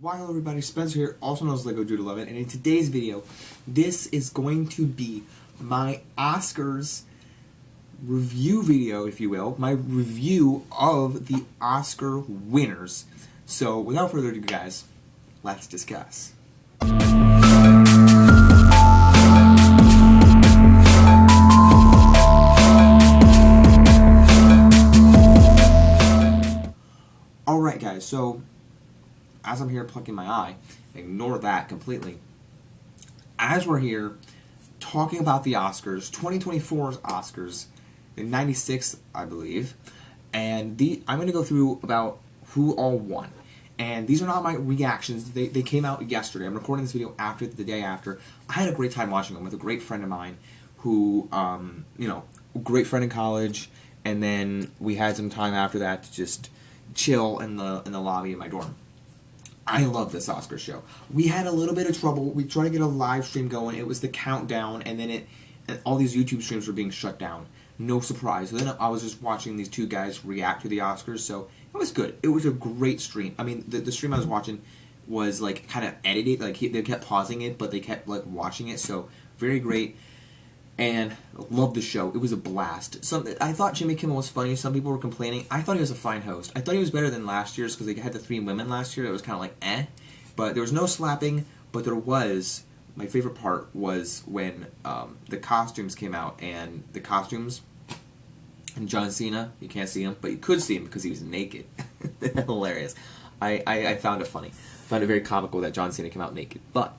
Hello everybody, Spencer here, also known as Lego Dude 11, and in today's video, this is going to be my Oscars review video, if you will, my review of the Oscar winners. So, without further ado guys, let's discuss. Alright guys, so as I'm here plucking my eye, ignore that completely. As we're here talking about the Oscars, 2024's Oscars, in 96, I believe, and I'm going to go through about who all won. And these are not my reactions. They came out yesterday. I'm recording this video after the day after. I had a great time watching them with a great friend of mine who, great friend in college, and then we had some time after that to just chill in the lobby of my dorm. I love this Oscar show. We had a little bit of trouble. We tried to get a live stream going. It was the countdown, and then all these YouTube streams were being shut down. No surprise. So then I was just watching these two guys react to the Oscars, so it was good. It was a great stream. I mean, the stream I was watching was like kind of edited. Like they kept pausing it, but they kept like watching it. So very great. And loved the show. It was a blast. I thought Jimmy Kimmel was funny. Some people were complaining. I thought he was a fine host. I thought he was better than last year's because they had the 3 women last year. It was kind of like, eh. But there was no slapping. But there was, my favorite part was when the costumes came out. And the costumes, and John Cena, you can't see him, but you could see him because he was naked. Hilarious. I found it funny. I found it very comical that John Cena came out naked. But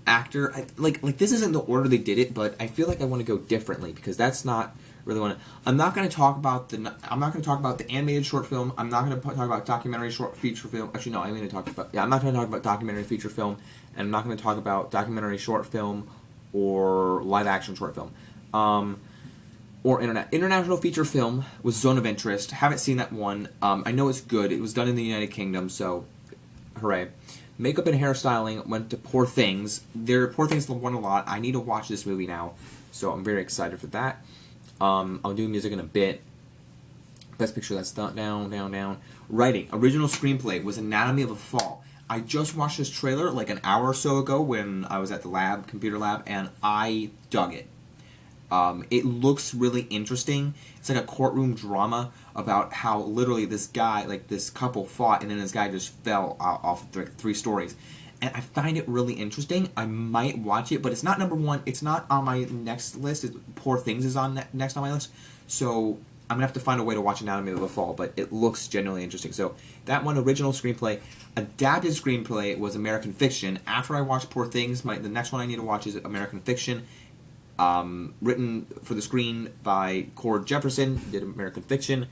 actor, like this isn't the order they did it, but I feel like I want to go differently because that's not really what I'm not going to talk about the animated short film. I'm not going to talk about documentary short feature film. Actually, no, I'm going to talk about I'm not going to talk about documentary feature film, and I'm not going to talk about documentary short film or live action short film. Or international feature film was Zone of Interest. Haven't seen that one. I know it's good. It was done in the United Kingdom, so hooray. Makeup and hairstyling went to Poor Things. Poor Things won a lot. I need to watch this movie now, so I'm very excited for that. I'll do music in a bit. Best Picture, that's down. Writing. Original screenplay was Anatomy of a Fall. I just watched this trailer like an hour or so ago when I was at the computer lab, and I dug it. It looks really interesting. It's like a courtroom drama about how literally this guy, like this couple fought, and then this guy just fell off 3 stories. And I find it really interesting. I might watch it, but it's not number 1. It's not on my next list. Poor Things is on next on my list. So I'm going to have to find a way to watch Anatomy of a Fall, but it looks genuinely interesting. So that one, original screenplay. Adapted screenplay was American Fiction. After I watched Poor Things, the next one I need to watch is American Fiction. Written for the screen by Cord Jefferson, did American Fiction.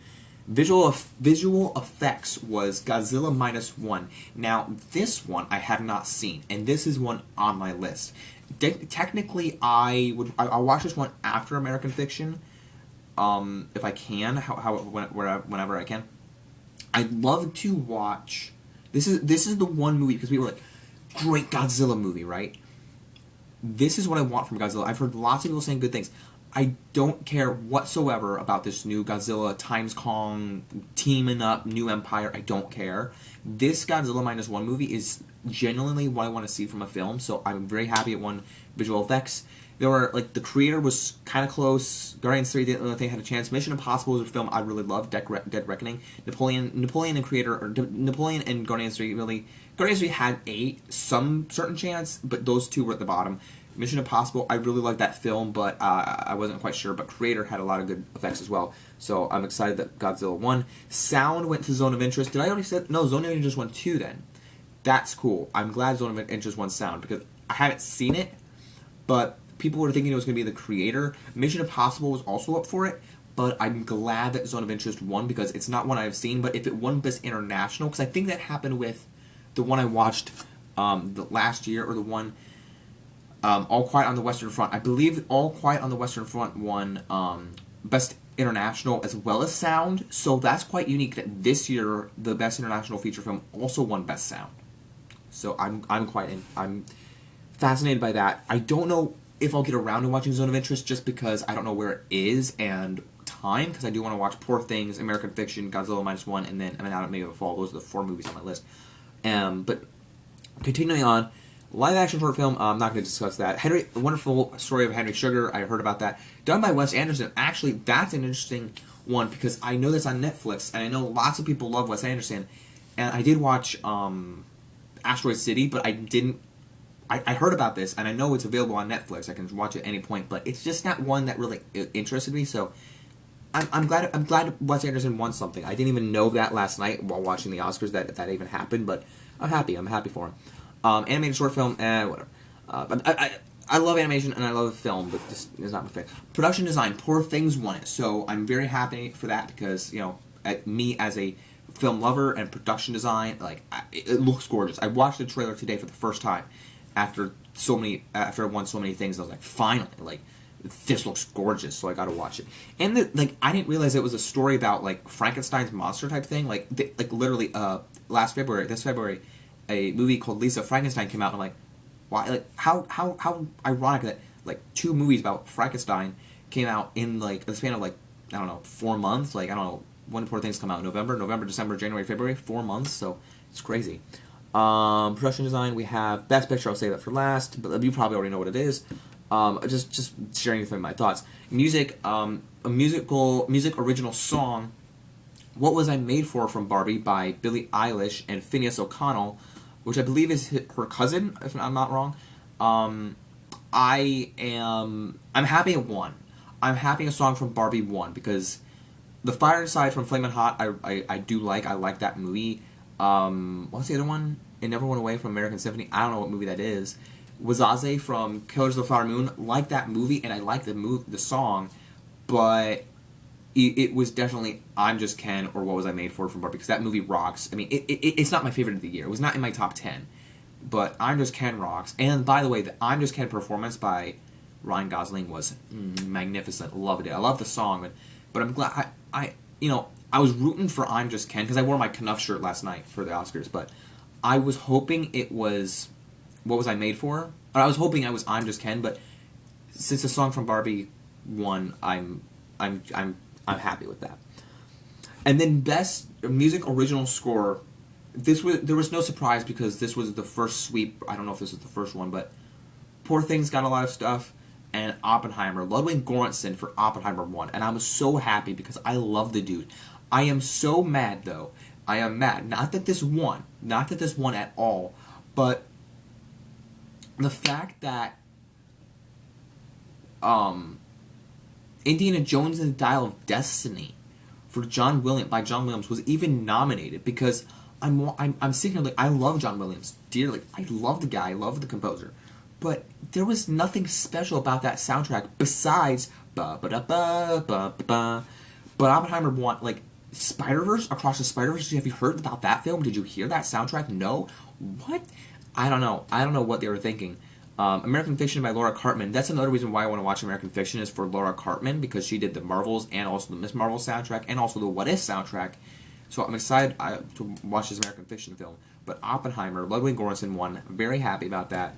Visual effects was Godzilla -1. Now, this one I have not seen, and this is one on my list. Technically, I'll watch this one after American Fiction, if I can, whenever I can. I'd love to watch. This is the one movie because we were like, great Godzilla movie, right? This is what I want from Godzilla. I've heard lots of people saying good things. I don't care whatsoever about this new Godzilla, Times Kong, teaming up, new empire. I don't care. This Godzilla -1 movie is genuinely what I want to see from a film, so I'm very happy it won visual effects. There were, the creator was kind of close. Guardians 3 didn't think they had a chance. Mission Impossible was a film I really loved. Dead Reckoning. Napoleon and Guardians 3 really. Guardians 3 had some certain chance, but those two were at the bottom. Mission Impossible, I really liked that film, but I wasn't quite sure. But Creator had a lot of good effects as well, so I'm excited that Godzilla won. Sound went to Zone of Interest. Did I already say? No, Zone of Interest won 2 then. That's cool. I'm glad Zone of Interest won Sound, because I haven't seen it, but people were thinking it was going to be the Creator. Mission Impossible was also up for it, but I'm glad that Zone of Interest won, because it's not one I've seen, but if it won Best International, because I think that happened with the one I watched the last year, or the one All Quiet on the Western Front. I believe All Quiet on the Western Front won Best International as well as Sound, so that's quite unique that this year the Best International Feature Film also won Best Sound. So I'm fascinated by that. I don't know if I'll get around to watching Zone of Interest just because I don't know where it is and time, because I do want to watch Poor Things, American Fiction, Godzilla -1, and then Anatomy of a Fall. Those are the 4 movies on my list. But continuing on, live action short film. I'm not going to discuss that. The Wonderful Story of Henry Sugar. I heard about that. Done by Wes Anderson. Actually, that's an interesting one because I know that's on Netflix, and I know lots of people love Wes Anderson. And I did watch Asteroid City, but I didn't. I heard about this, and I know it's available on Netflix. I can watch it at any point, but it's just not one that really interested me. So I'm glad Wes Anderson won something. I didn't even know that last night while watching the Oscars that even happened, but I'm happy. I'm happy for him. Animated short film, whatever. But I love animation and I love film, but this is not my favorite. Production design, Poor Things won it, so I'm very happy for that because me as a film lover and production design, it looks gorgeous. I watched the trailer today for the first time after I won so many things. I was like, finally, this looks gorgeous, so I got to watch it. And I didn't realize it was a story about Frankenstein's monster type thing. Literally, this February, a movie called Lisa Frankenstein came out, and I'm like, why? How ironic that 2 movies about Frankenstein came out in the span of I don't know, 4 months. I don't know when Poor Things come out. November, December, January, February, 4 months. So it's crazy. Production design, we have Best Picture. I'll save that for last, but you probably already know what it is. Just sharing with my thoughts. Music, a music original song. What Was I Made For from Barbie by Billie Eilish and Phineas O'Connell, which I believe is her cousin, if I'm not wrong. I'm happy it won. I'm happy a song from Barbie won because The Fire Inside from Flamin' Hot, I do like. I like that movie. What's the other one? It Never Went Away from American Symphony. I don't know what movie that is. Wazaze from Killers of the Flower Moon. Like that movie, and I like the song, but it was definitely I'm Just Ken or What Was I Made For from Barbie because that movie rocks. I mean, it's not my favorite of the year. It was not in my top 10, but I'm Just Ken rocks. And by the way, the I'm Just Ken performance by Ryan Gosling was magnificent. Loved it. I love the song, but I'm glad I was rooting for I'm Just Ken because I wore my Knuff shirt last night for the Oscars, but I was hoping it was What Was I Made For? Or I was hoping I was I'm Just Ken, but since the song from Barbie won, I'm happy with that. And then Best Music Original Score. There was no surprise because this was the first sweep. I don't know if this is the first one, but Poor Things got a lot of stuff, and Oppenheimer. Ludwig Göransson for Oppenheimer won, and I was so happy because I love the dude. I am so mad though. I am mad. Not that this won at all, but the fact that Indiana Jones and the Dial of Destiny by John Williams was even nominated because I'm sitting here I love John Williams dearly. I love the guy. I love the composer. But there was nothing special about that soundtrack besides ba ba da ba ba ba. But Oppenheimer won Spider-Verse, Across the Spider-Verse. Have you heard about that film? Did you hear that soundtrack? No? What? I don't know. I don't know what they were thinking. American Fiction by Laura Cartman. That's another reason why I want to watch American Fiction is for Laura Cartman because she did the Marvels and also the Miss Marvel soundtrack and also the What If soundtrack. So I'm excited to watch this American Fiction film. But Oppenheimer, Ludwig Göransson won. I'm very happy about that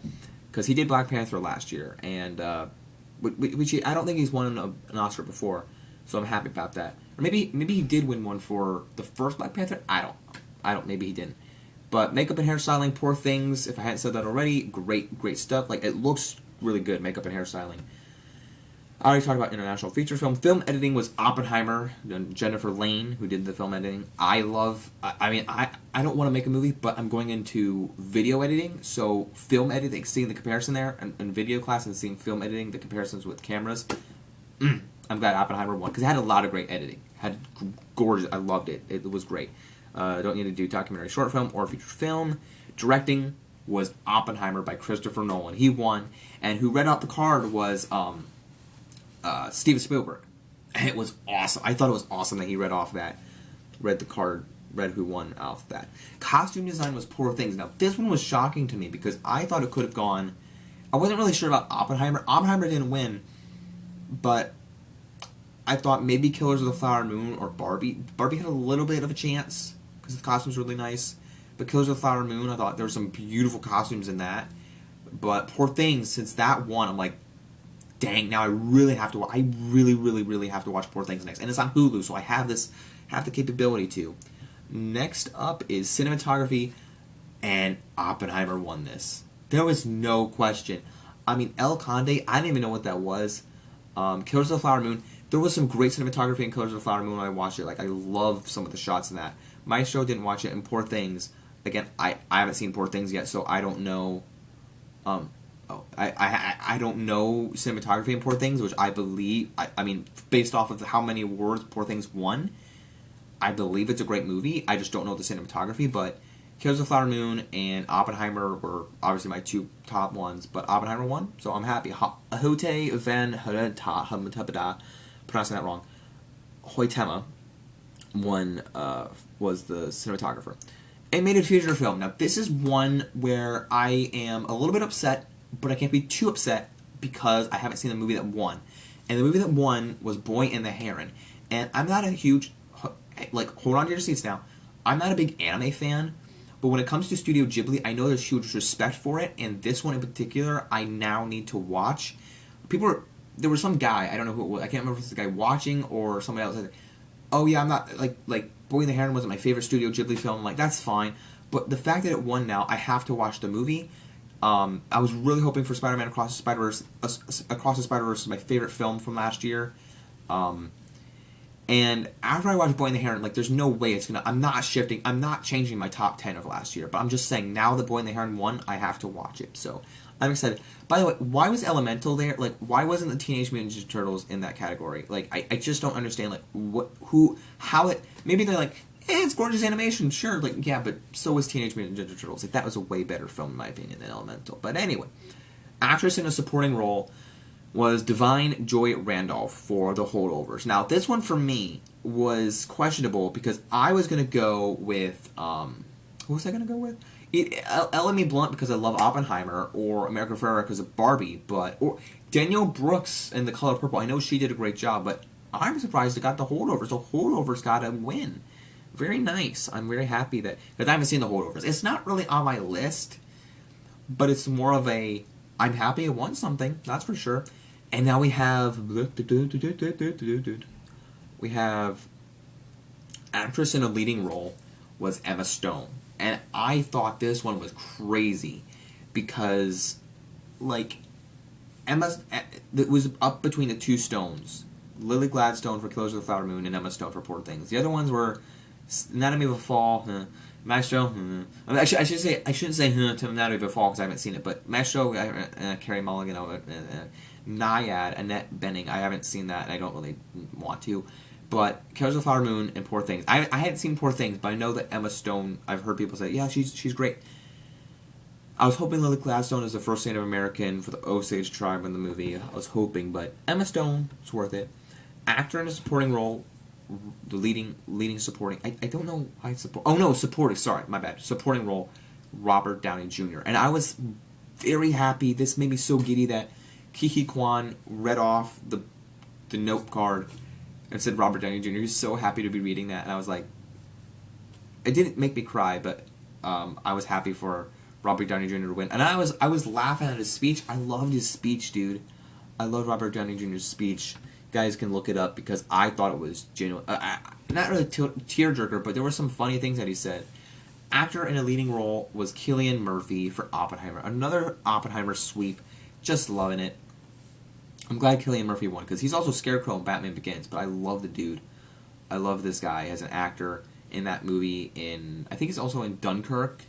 because he did Black Panther last year, and which I don't think he's won an Oscar before. So I'm happy about that. Or maybe he did win one for the first Black Panther. I don't. Maybe he didn't. But makeup and hairstyling, Poor Things. If I hadn't said that already, great stuff. It looks really good. Makeup and hairstyling. I already talked about international feature film. Film editing was Oppenheimer, Jennifer Lane, who did the film editing. I don't want to make a movie, but I'm going into video editing. So film editing, seeing the comparison there, and video class and seeing film editing, the comparisons with cameras. I'm glad Oppenheimer won because it had a lot of great editing. Had gorgeous. I loved it. It was great. Don't need to do documentary short film or feature film. Directing was Oppenheimer by Christopher Nolan. He won, and who read out the card was Steven Spielberg. And it was awesome. I thought it was awesome that he read the card, read who won off that. Costume design was Poor Things. Now, this one was shocking to me because I thought it could have gone. I wasn't really sure about Oppenheimer. Oppenheimer didn't win, but I thought maybe Killers of the Flower Moon or Barbie. Barbie had a little bit of a chance because the costumes were really nice. But Killers of the Flower Moon, I thought there were some beautiful costumes in that. But Poor Things, since that won, I'm like, dang, now I really have to. I really have to watch Poor Things next, and it's on Hulu, so I have the capability to. Next up is cinematography. and Oppenheimer won this. There was no question. I mean, El Conde, I didn't even know what that was. Killers of the Flower Moon, there was some great cinematography in Killers of the Flower Moon when I watched it. Like, I love some of the shots in that. Maestro didn't watch it, and Poor Things, again, I haven't seen Poor Things yet, so I don't know. I don't know cinematography in Poor Things, which I believe, I mean, based off of how many awards Poor Things won, I believe it's a great movie. I just don't know the cinematography, but Killers of the Flower Moon and Oppenheimer were obviously my two top ones, but Oppenheimer won, so I'm happy. Hote van Hoytema, pronouncing that wrong, Hoytema won, was the cinematographer. Animated feature film. Now, this is one where I am a little bit upset, but I can't be too upset because I haven't seen the movie that won. And the movie that won was Boy and the Heron. And I'm not a huge, like, hold on to your seats now. I'm not a big anime fan, but when it comes to Studio Ghibli, I know there's huge respect for it, and this one in particular, I now need to watch. There was some guy, I don't know who it was, I can't remember if it's the guy watching or somebody else said, oh yeah, I'm not, like Boy and the Heron wasn't my favorite Studio Ghibli film. I'm like, that's fine. But the fact that it won now, I have to watch the movie. I was really hoping for Spider-Man Across the Spider-Verse. Across the Spider-Verse is my favorite film from last year. And after I watched Boy and the Heron, like, there's no way it's gonna, I'm not changing my top 10 of last year. But I'm just saying, now that Boy and the Heron won, I have to watch it. So, I'm excited. By the way, why was Elemental there? Like, why wasn't the Teenage Mutant Ninja Turtles in that category? Like, I just don't understand, like, maybe they're like, it's gorgeous animation, sure, like, yeah, but so was Teenage Mutant Ninja Turtles. Like, that was a way better film, in my opinion, than Elemental. But anyway, actress in a supporting role was Divine Joy Randolph for The Holdovers. Now, this one for me was questionable because I was going to go with, who was I going to go with? Emily Blunt because I love Oppenheimer, or America Ferrera because of Barbie, or Danielle Brooks in The Color Purple. I know she did a great job, but I'm surprised it got The Holdovers. The Holdovers got a win. Very nice. I'm very happy that, because I haven't seen The Holdovers. It's not really on my list, but it's more of a, I'm happy it won something, that's for sure. And now we have actress in a leading role was Emma Stone. And I thought this one was crazy because, like, it was up between the two Stones. Lily Gladstone for Killers of the Flower Moon and Emma Stone for Poor Things. The other ones were Anatomy of a Fall, Maestro, I mean, I shouldn't say to Anatomy of a Fall because I haven't seen it, but Maestro, Carey Mulligan, Naiad, Annette Bening, I haven't seen that and I don't really want to. But Killers of the Flower Moon and Poor Things. I hadn't seen Poor Things, but I know that Emma Stone, I've heard people say, yeah, she's great. I was hoping Lily Gladstone is the first Native American for the Osage tribe in the movie. I was hoping, but Emma Stone, it's worth it. Actor in a supporting role, the leading supporting, I don't know why supporting, sorry, my bad. Supporting role, Robert Downey Jr. And I was very happy, this made me so giddy that Kiki Kwan read off the note card and said Robert Downey Jr. He's so happy to be reading that, and I was like, it didn't make me cry, but I was happy for Robert Downey Jr. to win. And I was laughing at his speech. I loved his speech, dude. I loved Robert Downey Jr.'s speech. You guys can look it up because I thought it was genuine. Not really tearjerker, but there were some funny things that he said. Actor in a leading role was Cillian Murphy for Oppenheimer. Another Oppenheimer sweep. Just loving it. I'm glad Cillian Murphy won, because he's also Scarecrow in Batman Begins, but I love the dude. I love this guy as an actor in that movie. I think he's also in Dunkirk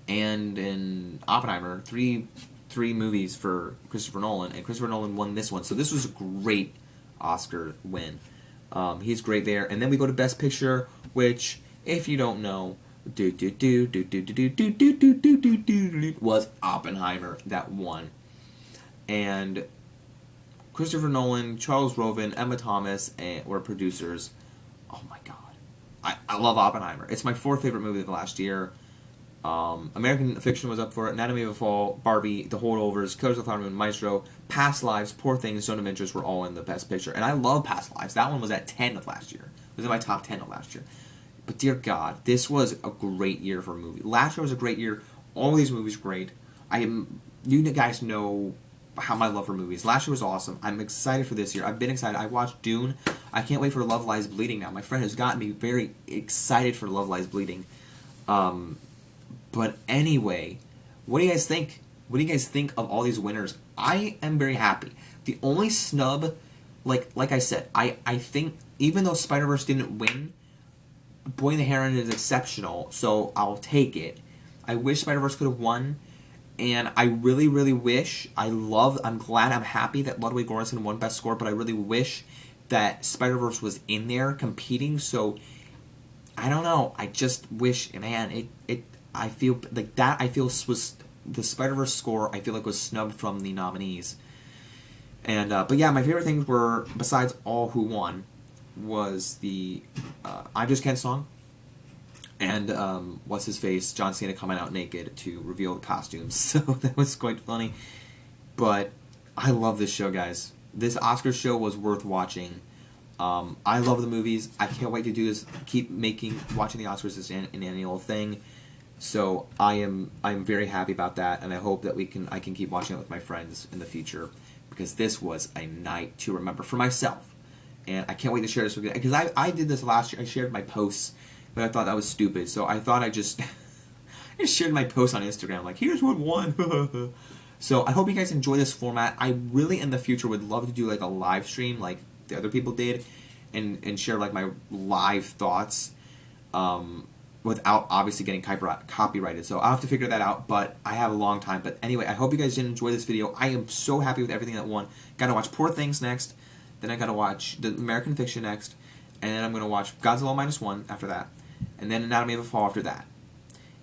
and in Oppenheimer. Three movies for Christopher Nolan, and Christopher Nolan won this one. So this was a great Oscar win. He's great there. And then we go to Best Picture, which, if you don't know, was Oppenheimer that won. And Christopher Nolan, Charles Roven, Emma Thomas were producers. Oh my god. I love Oppenheimer. It's my fourth favorite movie of the last year. American Fiction was up for it. Anatomy of a Fall, Barbie, The Holdovers, Killers of the Flower Moon, Maestro, Past Lives, Poor Things, Zone of Interest were all in the Best Picture. And I love Past Lives. That one was at 10 of last year. It was in my top 10 of last year. But dear God, this was a great year for a movie. Last year was a great year. All these movies were great. You guys know how my love for movies. Last year was awesome. I'm excited for this year. I've been excited. I watched Dune. I can't wait for Love Lies Bleeding now. My friend has gotten me very excited for Love Lies Bleeding. But anyway, what do you guys think? What do you guys think of all these winners? I am very happy. The only snub, like I said, I think even though Spider-Verse didn't win, Boy and the Heron is exceptional, so I'll take it. I wish Spider-Verse could have won, and I really, really wish, I'm glad, I'm happy that Ludwig Göransson won Best Score, but I really wish that Spider-Verse was in there competing, so I don't know. I just wish, man, I feel like that, I feel was, the Spider-Verse score, I feel like was snubbed from the nominees. And, but yeah, my favorite things were, besides all who won, was the I'm Just Ken song, and what's his face, John Cena coming out naked to reveal the costumes. So that was quite funny. But I love this show, guys. This Oscars show was worth watching. I love the movies. I can't wait to do this. Keep watching the Oscars as an annual thing. So I'm very happy about that, and I hope that I can keep watching it with my friends in the future, because this was a night to remember for myself. And I can't wait to share this with you, because I did this last year. I shared my posts, but I thought that was stupid. So I thought I just shared my post on Instagram, like, here's what won. So I hope you guys enjoy this format. I really, in the future, would love to do like a live stream like the other people did, and share like my live thoughts, without obviously getting copyrighted. So I'll have to figure that out, but I have a long time. But anyway, I hope you guys did enjoy this video. I am so happy with everything that won. Gotta watch Poor Things next. Then I gotta watch the American Fiction next, and then I'm gonna watch Godzilla -1 after that, and then Anatomy of a Fall after that.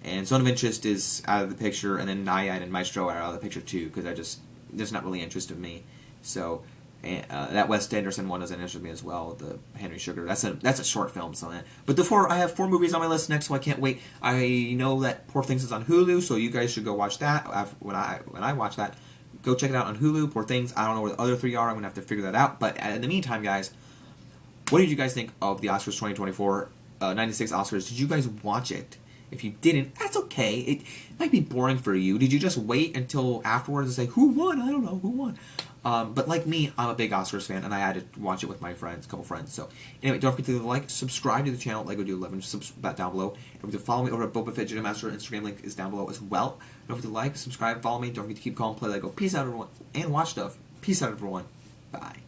And Zone of Interest is out of the picture, and then Nyad and Maestro are out of the picture too, because there's not really interest in me. So that Wes Anderson one doesn't interest me as well. The Henry Sugar, that's a short film, so that. But I have 4 movies on my list next, so I can't wait. I know that Poor Things is on Hulu, so you guys should go watch that. When I watch that. Go check it out on Hulu, Poor Things. I don't know where the other 3 are. I'm going to have to figure that out. But in the meantime, guys, what did you guys think of the Oscars 2024, 96 Oscars? Did you guys watch it? If you didn't, that's okay. It might be boring for you. Did you just wait until afterwards and say, who won? I don't know. Who won? But like me, I'm a big Oscars fan, and I had to watch it with my friends, a couple friends. So anyway, don't forget to like, subscribe to the channel, Lego Dude 11, down below. Don't forget to follow me over at Boba Fett Jedi Master. Instagram link is down below as well. Don't forget to like, subscribe, follow me. Don't forget to keep calm, play Lego. Peace out, everyone, and watch stuff. Peace out, everyone. Bye.